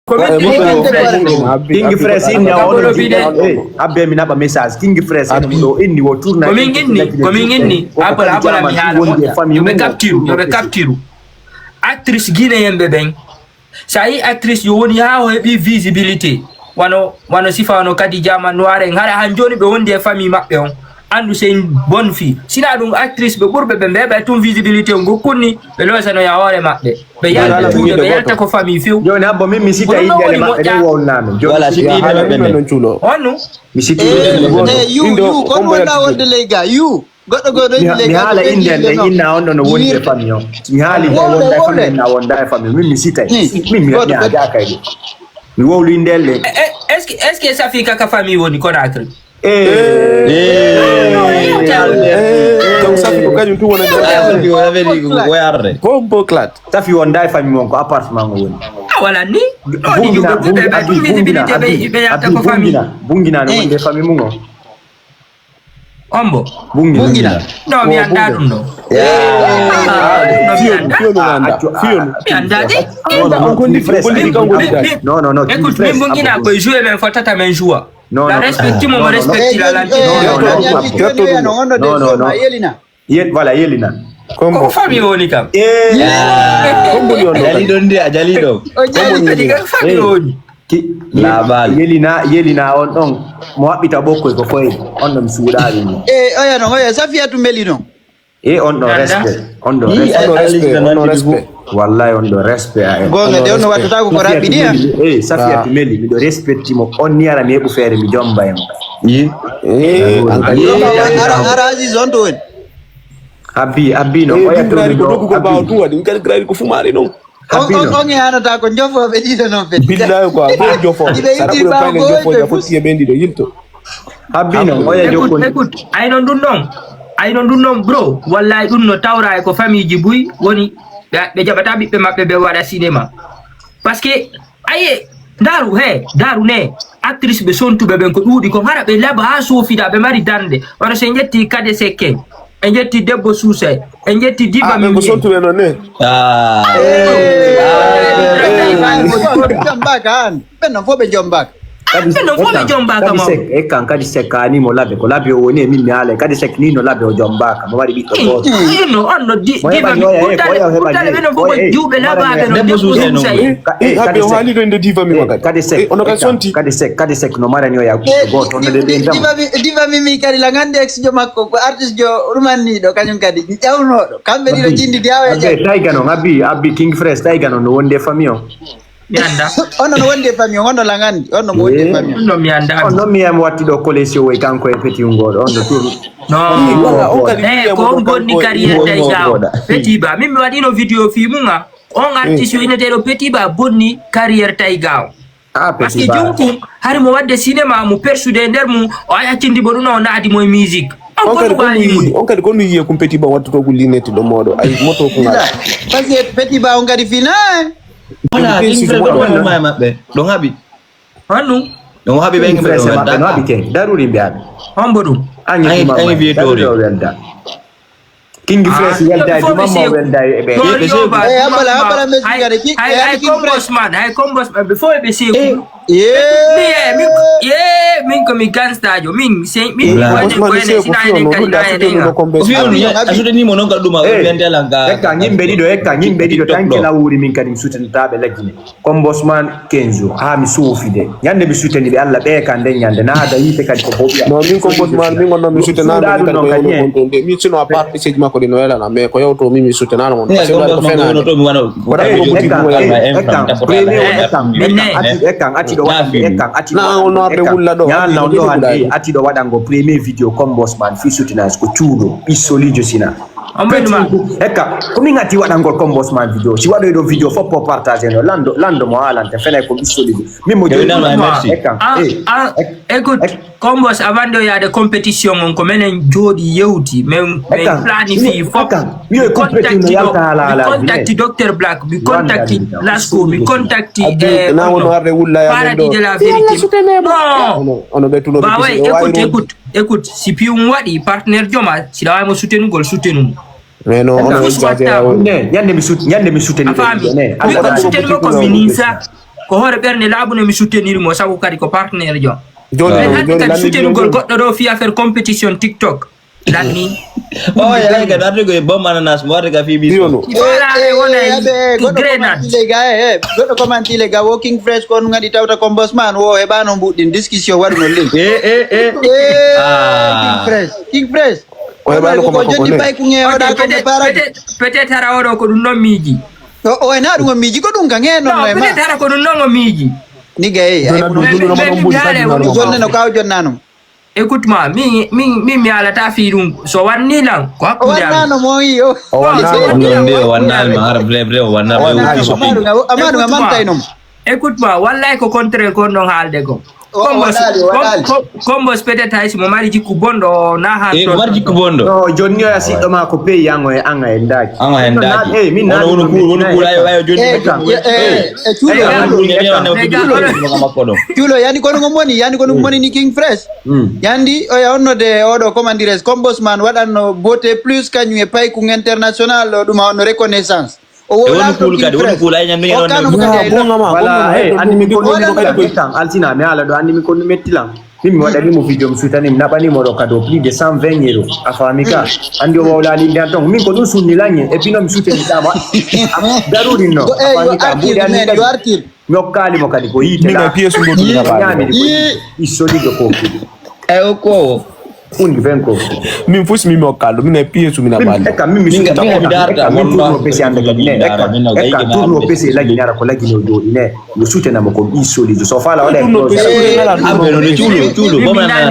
King Fresh in your abbe mi naba message King Fresh ndo inni wo tourna komingini apala mi hala yo be capture actrice guinéenne be ben sai actrice yo woni ha o hebi visibility wano sifa wano kadi jama noire ngara hanjoni be wonde famille mabbe on andu c'est une bonne fille sina dum actrice be burbe be be tum visibilité ngo kunni be lo sano ya hore mabbe be yalla tuude be yalta ko famille fiu joni abbo min mi sita indele mabbe de wonname wala siti indele mabbe non chulo onu mi sita you kon wala wonde lega you goddo mi hala indele inna on no wonde famille on mi hali wonde famille na wonde famille min mi sita min mi aga kayde mi wowlu indele est-ce que ça fait ka famille woni Conakry donc ça fait ko tu wona bombo clat ça fait on dai famille mon ko appartement woni wala ni no di ko be visibilité be yata ko famille bungina no wonde famille mon ombo bungina no mi anda dum no mi anda di no écoute mi bungina ko jouer même faut tata men jouer la respecte mo respecte la no yet voilà yelina ko famille woni kam kombo jalido famille woni la bal yelina on don mo habita bokko ko foy on dum suudari ni oya no oya Safia tu meli no on do respect wallahi on do respect gonga de on watata ko rabi dia Safia tu meli mi do respect mo on ni ara me bu fere mi jomba en ara aziz on do abi no oya to do ko bawo tu wadi ngal gradi ko fumari non on yana ta ko njofo be dido non fe billahi ko be jofo sara ko pale jofo ya ko tie bendido yilto abino oya joko écoute ay non dun non bro wallahi dun no tawra ko famille ji buy woni be jabata bibbe mabbe be wada cinéma parce que aye daru ne actrice be son tube ben ko dudi ko hara be laba ha sofida be mari dande wara se nyetti kade sekke en jetti debbo suusay en jetti diva mi son tube non ne jambakan ben fo be jambak kadi sekani mo labe ko labe woni min mi ala kadi sekni no labe o jombaka mo wadi bitto go no on no diva mi kutale beno fo jube laba be no debbo suusay habe o hani do inde diva mi wakati kadi sek no mara ni o ya go to no de diva mi kadi la ngande ex jo makko ko artiste jo rumani do kanyum kadi jawno do kambe di do jindi diawe taiga no abi King Fresh taiga no wonde famio mi anda ono wonde famio ono la ngandi ono wonde famio no mi anda ono mi am watti do collection way kanko e petit ngoro ono to ko ngoni carrière taiga petit ba mimi wadi no video filmunga on artiste yo inete do petit ba bonni carrière taiga parce que jonku hari mo wadde cinéma mo persude nder mu o ayatindi bodu no naadi moy musique on kadi ko nuyi ko petit ba watto ko lineti do modo ay moto ko ngala parce que petit ba on kadi fina wala King Fresh do ma mabbe do ngabi hanu no habi be ngbe do no habi ken daruri mbiabe hambodu anyi video King Fresh welda di mamma welda be abala mesiga de I congressman before be say min ko mi gangsta jo min wadi ko ene sina ene kadi asude ni monon ka duma wende langa nyimbe dido tanke la wuri min kadi suten tabe lagine congressman Kenzo ha mi sufi de nyande mi suteni be alla be kan de nyande na da yite kadi ko bobia no min congressman min gonno mi sutena na kadi ko de mi sino apart message mako di noela na me ko yawto mi sutena mon parce que ko fena no to mi wana ati do wadango premier video combosman fi soutenance ko tuudo isolijo sina eka komi ngati wadango combosman video si wado do video fo pour partager no lando mo alante fene ko isolijo mimo jodi écoute combos avant de ya de compétition on ko menen jodi yewti men planify fo contact Dr Black bi contact Lasco bi contact na wono arde wulla ya paradis de la vérité non ono betulo ba way écoute si pi on wadi partenaire joma si da mo soutenu gol soutenu mais non ono nyande mi soutenu ne ko soutenu ko minisa ko hore berne labuno mi soutenir mo sabu kadi ko partenaire jo Joni kadi soutenir gol goddo do fi affaire competition TikTok lanni Oh ya ga darde go bom ananas mo warga fi bi Diono goɗɗo commenti le ga Working Fresh ko ngadi tawta ko bossman wo e bano mbuɗɗin discussion waɗuno link King Fresh o e bano ko joni bay ku ngeoɗa ko peut-être ara oɗo ko ɗum non miiji o e na ɗum o miiji ko ɗum ka ngeno no e ma peut-être ara ko ɗum non o miiji ni gay jonne no kaw jonnanum écoute-moi mi alata fi ɗum so wanni lan ko hakkude wannano mo yi o wannal ma ar vrai wannal amadu nga mantaynom écoute-moi wallahi ko contraire ko non haalde ko combos peut-être hay si mo mari jikku bondo na ha to mari jikku bondo no jonni o yasiddo ma ko pay yango e anga e ndaki min na wono kulayo wayo jonni Chulo yani kono ngom woni ni King Fresh yandi o ya onnode odo commandires combosman wadanno beauté plus kanyum e pay ku international dum ha on reconnaissance o wala woni kula nyambe andi mi ko tan altina mi ala do andi mi ko mettilan mi wadani mo video msutani mnabani mo kado plus de 120 euros afamika andi o wala ni dan min ko dum sunni lanye e pino msutani dama daruri no afamika yo artir nyokali mo kadi ko yite la pièce ndo dina ba isoli do ko e ko undi venko min fusi mi okalo min e pièce mi na ba eka mimi suta ko darta mo no pesi ande gine eka turno pesi la gine ara ko la gine do ine no sute na mo ko isoli so fala wala tulo bomana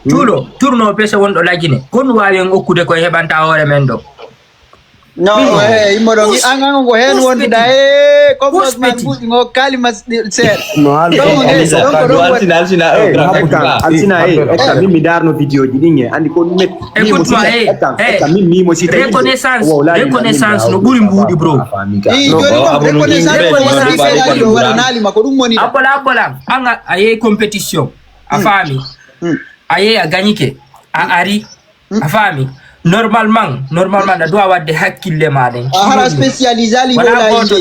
tulo turno pesi wondo la gine kon wawen okkude ko hebanta hore men do no imodo angango go hen wonda combosman buti ngo kalima ser no alsina eka mimi darno video ji dinge andi ko met mimi mo sita reconnaissance no buri mbudi bro abola anga aye competition afami aye a gagnike a ari afami normalement da doit wadde hakkille ma den hara spécialisali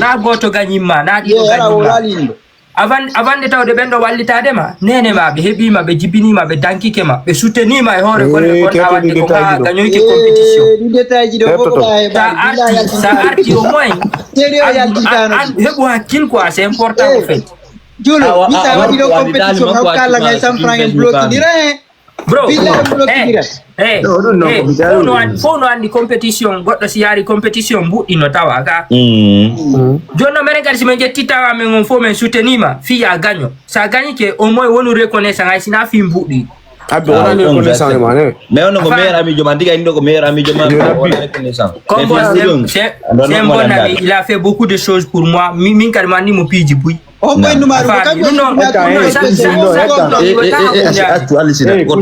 na goto gagnima na di gagnima avant de tawde bendo wallitade ma nene ma be hebima be jibinima be dankike ma be soutenima e hore ko wadde ko gagnoyke competition détail do ko sa arti au moins hebu hakkil quoi c'est important en fait julo mi sa wadi do competition hakala ngay sam franc bloqué dire bro fono andi competition goddo si yari competition buɗɗino tawa ka jonno meren kadi simen jetti tawa men on fo men soutenima fi ya gagno sa gagni ke au moins wonu reconnaissance ay sina fi buɗɗi abdo wala reconnaissance ma ne mais on ko meilleur ami joma diga indo ko meilleur ami joma wala reconnaissance c'est un bon ami il a fait beaucoup de choses pour moi min kadi mandi mo piji buy o boy numaru ko